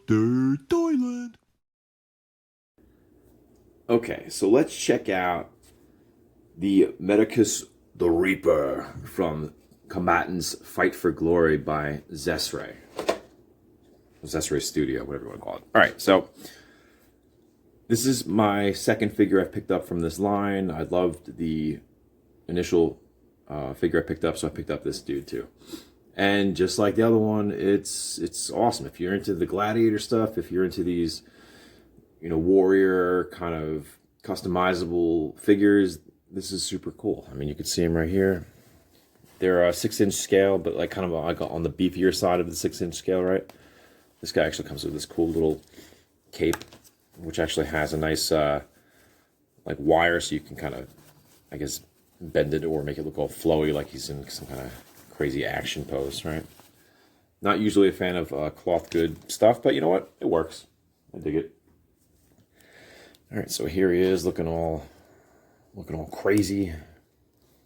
Dr. Toyland. Okay, so let's check out the Medocus the Reaper from Combatants Fight for Glory by XesRay. XesRay Studio, whatever you want to call it. Alright, so this is my second figure I've picked up from this line. I loved the initial figure I picked up, so I picked up this dude too. And just like the other one, it's awesome. If you're into the gladiator stuff, if you're into these, warrior kind of customizable figures, this is super cool. I mean, you can see them right here. They're a 6-inch scale, but like kind of like on the beefier side of the 6-inch scale, right? This guy actually comes with this cool little cape, which actually has a nice like wire, so you can kind of, I guess, bend it or make it look all flowy, like he's in some kind of crazy action pose, right? Not usually a fan of cloth good stuff, but you know what? It works. I dig it. All right, so here he is, looking all crazy.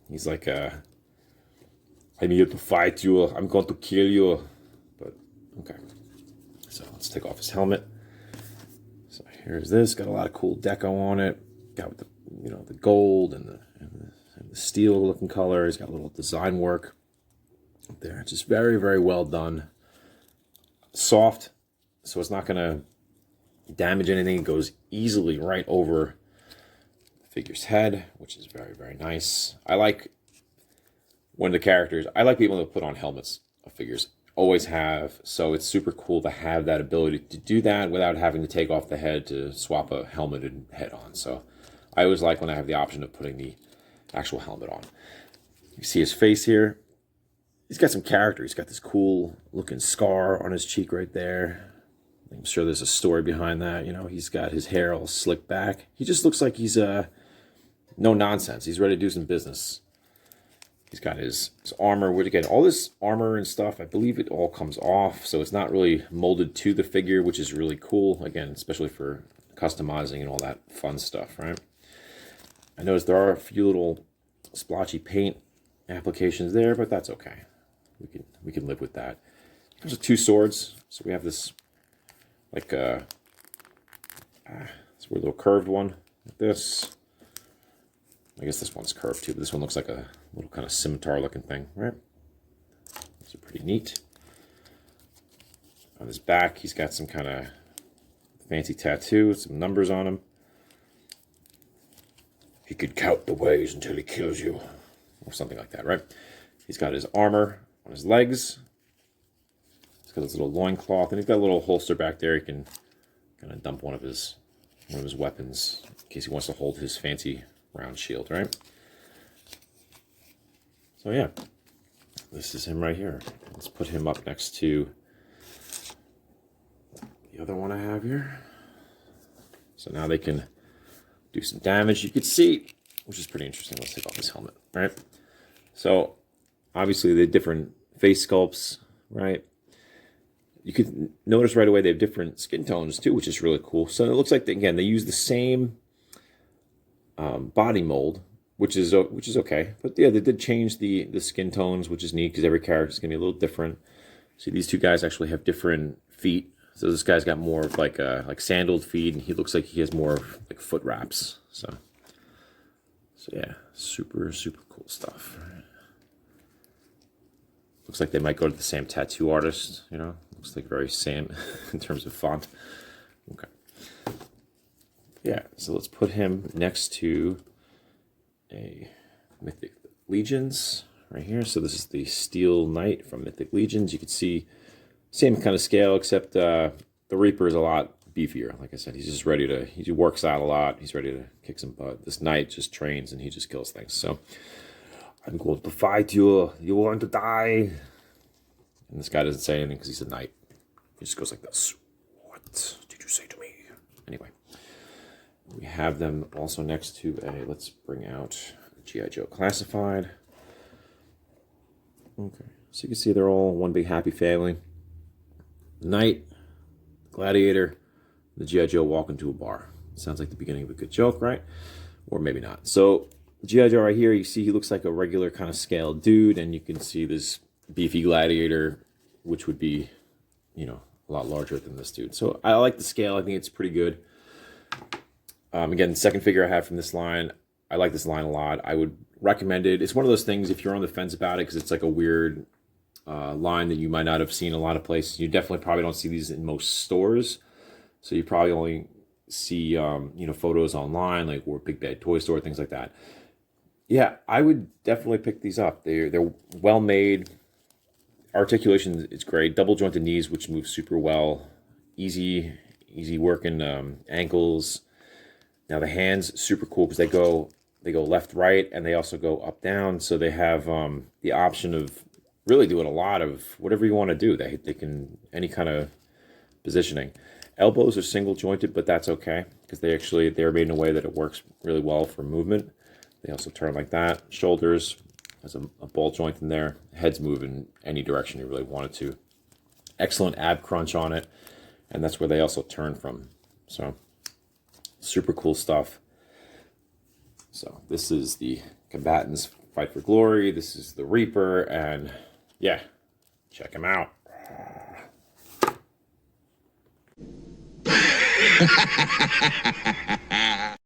He's like, I'm here to fight you. I'm going to kill you. But okay. So let's take off his helmet. So here's this. Got a lot of cool deco on it. Got the the gold and the steel looking color. He's got a little design work up there. Just very, very well done. Soft, so it's not gonna damage anything. It goes easily right over the figure's head, which is very, very nice. I like when the characters, I like people to put on helmets of figures. Always have, so it's super cool to have that ability to do that without having to take off the head to swap a helmeted head on. So I always like when I have the option of putting the actual helmet on. You see his face here. He's got some character. He's got this cool looking scar on his cheek right there. I'm sure there's a story behind that. He's got his hair all slicked back. He just looks like he's no nonsense. He's ready to do some business. He's got his armor, which again, all this armor and stuff, I believe it all comes off, so it's not really molded to the figure, which is really cool, again, especially for customizing and all that fun stuff, right? I noticed there are a few little splotchy paint applications there, but that's okay. We can live with that. There's 2 swords, so we have this like it's a little curved one like this. I guess this one's curved too, but this one looks like a little kind of scimitar looking thing, right? These are pretty neat. On his back, he's got some kind of fancy tattoo, some numbers on him. He could count the ways until he kills you, or something like that, right? He's got his armor on his legs. He's got his little loincloth, and he's got a little holster back there. He can kind of dump one of his weapons in case he wants to hold his fancy round shield, right? So yeah, this is him right here. Let's put him up next to the other one I have here. So now they can do some damage. You can see, which is pretty interesting. Let's take off his helmet, right? So obviously they're different face sculpts, right? You could notice right away they have different skin tones too, which is really cool. So it looks like, they use the same body mold, which is okay. But yeah, they did change the skin tones, which is neat because every character is going to be a little different. See, these 2 guys actually have different feet. So this guy's got more of like sandaled feet, and he looks like he has more of like foot wraps. So yeah, super, super cool stuff. Looks like they might go to the same tattoo artist, Looks like very same in terms of font. Okay. Yeah, so let's put him next to a Mythic Legions right here. So this is the Steel Knight from Mythic Legions. You can see same kind of scale, except the Reaper is a lot beefier. Like I said, he's just ready to, he works out a lot. He's ready to kick some butt. This Knight just trains and he just kills things. So I'm going to fight you. You want to die. And this guy doesn't say anything because he's a knight. He just goes like this. What did you say to me? Anyway, we have them also next to a, let's bring out G.I. Joe Classified. Okay, so you can see they're all one big happy family. The knight, the gladiator, the G.I. Joe walk into a bar. Sounds like the beginning of a good joke, right? Or maybe not. So G.I. Joe right here, you see he looks like a regular kind of scaled dude, and you can see this beefy gladiator, which would be, a lot larger than this dude. So I like the scale. I think it's pretty good. Again, the second figure I have from this line, I like this line a lot. I would recommend it. It's one of those things, if you're on the fence about it, because it's like a weird line that you might not have seen a lot of places. You definitely probably don't see these in most stores. So you probably only see, you know, photos online, like or Big Bad Toy Store, things like that. Yeah, I would definitely pick these up. They're well made. Articulation is great. Double jointed knees, which move super well. Easy working ankles. Now the hands super cool because they go left, right, and they also go up, down. So they have the option of really doing a lot of whatever you want to do. They can any kind of positioning. Elbows are single jointed, but that's okay because they're made in a way that it works really well for movement. They also turn like that. Shoulders has a ball joint in there. Heads move in any direction you really want it to. Excellent ab crunch on it, and that's where they also turn from. So super cool stuff. So this is the Combatants Fight for Glory. This is the Reaper, and yeah, check him out.